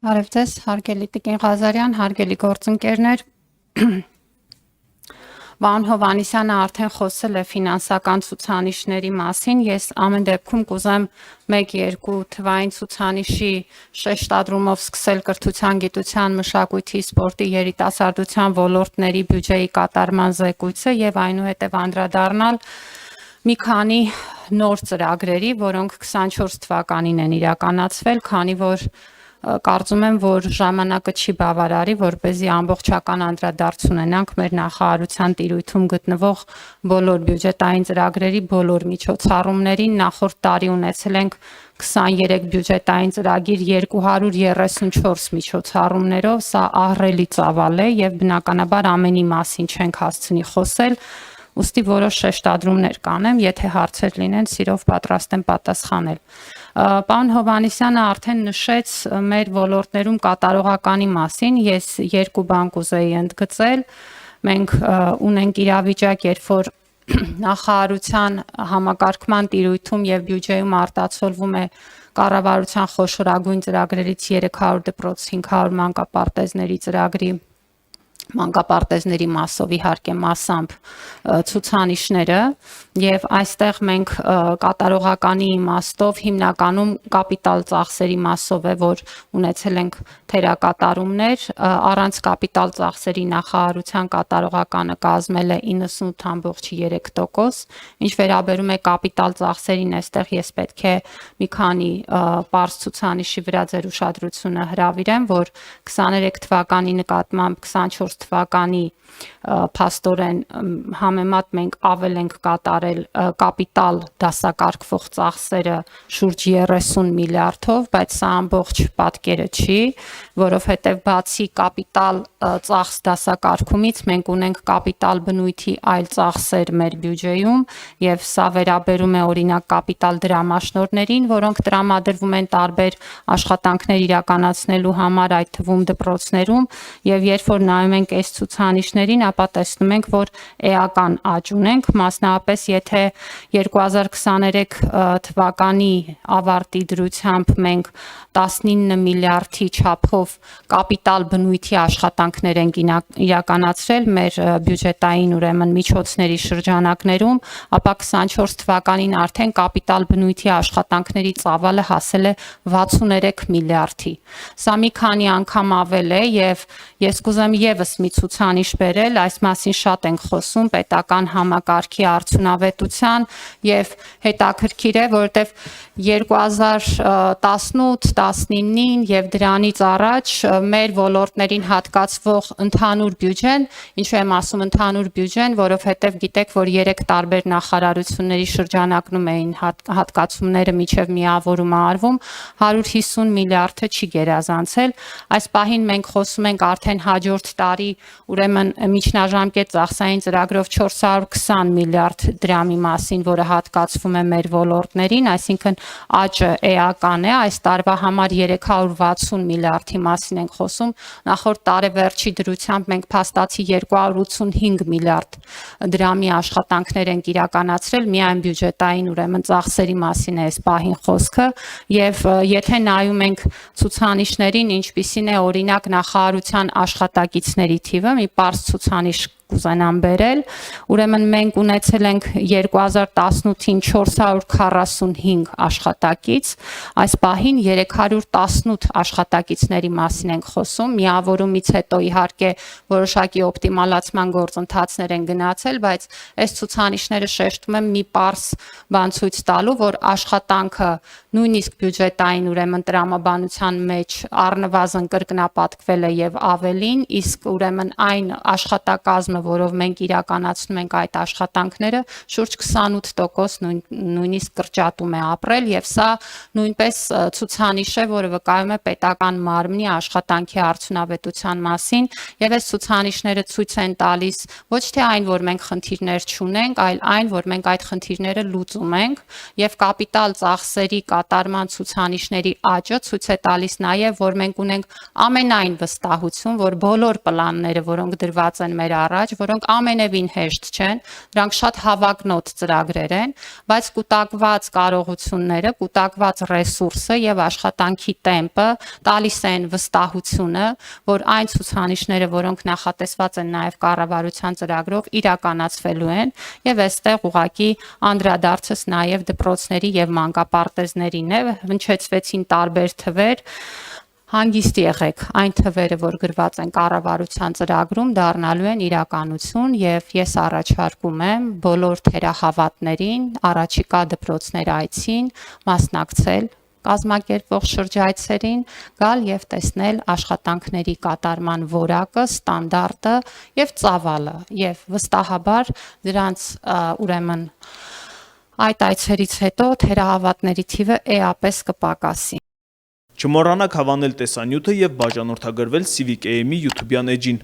Արև ձեզ, հարգելի Տիկին Ղազարյան, հարգելի գործընկերներ, Վահան Հովհաննիսյանը արդեն խոսել է ֆինանսական ցուցանիշների մասին, ես ամեն դեպքում կուզեմ 1-2 թվային ցուցանիշի շեշտադրումով սկսել կրթության, գիտության, մշակույթի, սպորտի, երիտասարդության ոլորտների բյուջեի կատարման զեկույցը եւ այնուհետեւ անդրադառնալ մի քանի նոր ծրագրերի, որոնք 24 թվականին են իրականացվել, քանի որ կարծում եմ, որ ժամանակը չի բավարարի, որպեսզի ամբողջական անդրադարձ ունենանք մեր նախարարության տիրույթում գտնվող բոլոր բյուջետային ծրագրերի բոլոր միջոցառումներին։ Նախորդ տարի ունեցել ենք 23 բյուջետային ծրագիր 234 միջոցառումներով, սա ահռելի ծավալ է եւ բնականաբար ամենի մասին չենք հասցնի խոսել, ուստի որոշ շեշտադրումներ կանեմ, եթե հարցեր լինեն, սիրով պատրաստ եմ պատասխանել։ Պարոն Հովհաննիսյանը արդեն նշեց մեր ոլորտներում կատարողականի մասին, ես երկու բան կուզեի ընդգծել, մենք ունենք իրավիճակ, երբ որ նախարարության համակարգման տիրույթում եւ բյուջեում արտացոլվում է կառավարության խոշորագույն ծրագրերից 300 դպրոց 500 մանկապարտեզների ծրագրի մանկապարտեզների մասով իհարկե մասամբ ցուցանիշները եւ այստեղ մենք կատարողականի իմաստով հիմնականում կապիտալ ծախսերի մասով է, որ ունեցել ենք թերակատարումներ, առանց կապիտալ ծախսերի նախարարության կատարողականը կազմել է 98.3%, ինչ վերաբերում է կապիտալ ծախսերին, այստեղ ես պետք է մի քանի պարզ ցուցանիշի վրա ձեր ուշադրությունը հրավիրեմ, որ 23 թվականի նկատմամբ 24 թվականի փաստորեն համեմատ մենք ավել ենք կատարել կապիտալ դասակարգվող ծախսերը շուրջ 30 միլիարդով, բայց սա ամբողջ պատկերը չի, որովհետև բացի կապիտալ ծախս դասակարգումից մենք ունենք կապիտալ բնույթի այլ ծախսեր մեր բյուջեում եւ սա վերաբերում է օրինակ կապիտալ դրամաշնորհներին, որոնք տրամադրվում են տարբեր աշխատանքներ իրականացնելու համար, այդ թվում դպրոցներում, եւ երբ որ նայում ենք այս ցուցանիշներին, ապա տեսնում ենք, որ էական աճ ունենք, մասնավորապես եթե 2023 թվականի ավարտի դրությամբ մենք 19 միլիարդի չափով կապիտալ բնույթի աշխատանքներ ենք իրականացրել մեր բյուջետային ուրեմն միջոցների շրջանակներում, ապա 24 թվականին արդեն կապիտալ բնույթի աշխատանքների ծավալը հասել է 63 միլիարդի։ Սա մի քանի անգամ ավել է եւ ես կուզեմ եւս մի ցուցանիշ բերել, այս մասին շատ ենք խոսում պետական համակարգի արդյունավետության եւ հետաքրքիր է, որովհետեւ 2018-19-ին եւ դրանից առաջ մեր ոլորտներին հատկացվող ընդհանուր բյուջեն, ինչու եմ ասում ընդհանուր բյուջեն, որովհետեւ գիտեք, որ 3 տարբեր նախարարությունների շրջանակնում էին հատկացումները միջև միավորում արվում, 150 միլիարդը չի գերազանցել, այս պահին մենք խոսում ենք արդեն հաջորդ տարի ուրեմն միջնաժամկետ ծախսային ծրագրով 420 միլիարդ դրամի մասին, որը հատկացվում է մեր ոլորտներին, այսինքն աճը էական է, այս տարվա համար 360 միլիարդի մասին ենք խոսում, նախորդ տարեվերջի դրությամբ մենք փաստացի 285 միլիարդ դրամի աշխատանքներ ենք իրականացրել, միայն բյուջետային ուրեմն ծախսերի մասին է այս պահին խոսքը, եւ եթե նայում ենք ցուցանիշներին, ինչպիսին է օրինակ նախարարության աշխատակիցների թիվը, մի պարզ ցուցանիշ կուզենամ բերել, ուրեմն մենք ունեցել ենք 2018-ին 445 աշխատակից, այս պահին 318 աշխատակիցների մասին ենք խոսում, միավորումից հետո իհարկե որոշակի օպտիմալացման գործընթացներ են գնացել, բայց այս ցուցանիշները շեշտում եմ մի պարզ բան ցույց տալու, որ աշխատանքը նույնիսկ բյուջետային ուրեմն տրամաբանության մեջ առնվազն կրկնապատկվել է եւ ավելին, իսկ ուրեմն այն աշխատակազմը, որով մենք իրականացնում ենք այդ աշխատանքները, շուրջ 28% նույնիսկ կրճատում է ապրել եւ սա նույնպես ցուցանիշ է, որը վկայում է պետական մարմնի աշխատանքի արդյունավետության մասին եւ այս ցուցանիշները ցույց են տալիս ոչ թե այն, որ մենք խնդիրներ չունենք, այլ այն, որ մենք այդ խնդիրները լուծում ենք եւ կապիտալ ծախսերի կատարման ցուցանիշների աճը ցույց է տալիս նաեւ, որ մենք ունենք ամենայն վստահություն, որ բոլոր պլանները, որոնք դրված են մեր առաջ, առաջ, որոնք ամենևին հեշտ չեն, դրանք շատ հավակնոտ ծրագրեր են, բայց կուտակված կարողությունները, կուտակված ռեսուրսը եւ աշխատանքի տեմպը տալիս են վստահությունը, որ այն ցուցանիշները, որոնք նախատեսված են նաեւ կառավարության ծրագրով, իրականացվելու են եւ այստեղ ուղղակի անդրադարձս նաեւ դպրոցների եւ մանկապարտեզներին է, հնչեցվեցին տարբեր թվեր, հանգիստ եղեք, այն թվերը, որ գրված են կառավարության ծրագրում, դառնալու են իրականություն եւ ես առաջարկում եմ բոլոր թերահավատներին առաջիկա դպրոցներ այցին մասնակցել կազմակերպվող շրջայցերին, գալ եւ տեսնել աշխատանքների կատարման որակը, ստանդարտը եւ ծավալը եւ վստահաբար դրանց ուրեմն այդ այցերից հետո թերահավատների թիվը էապես կպակասի։ Չմոռանաք հավանել տեսանյութը եւ բաժանորդագրվել Civic AM-ի YouTube-յան էջին։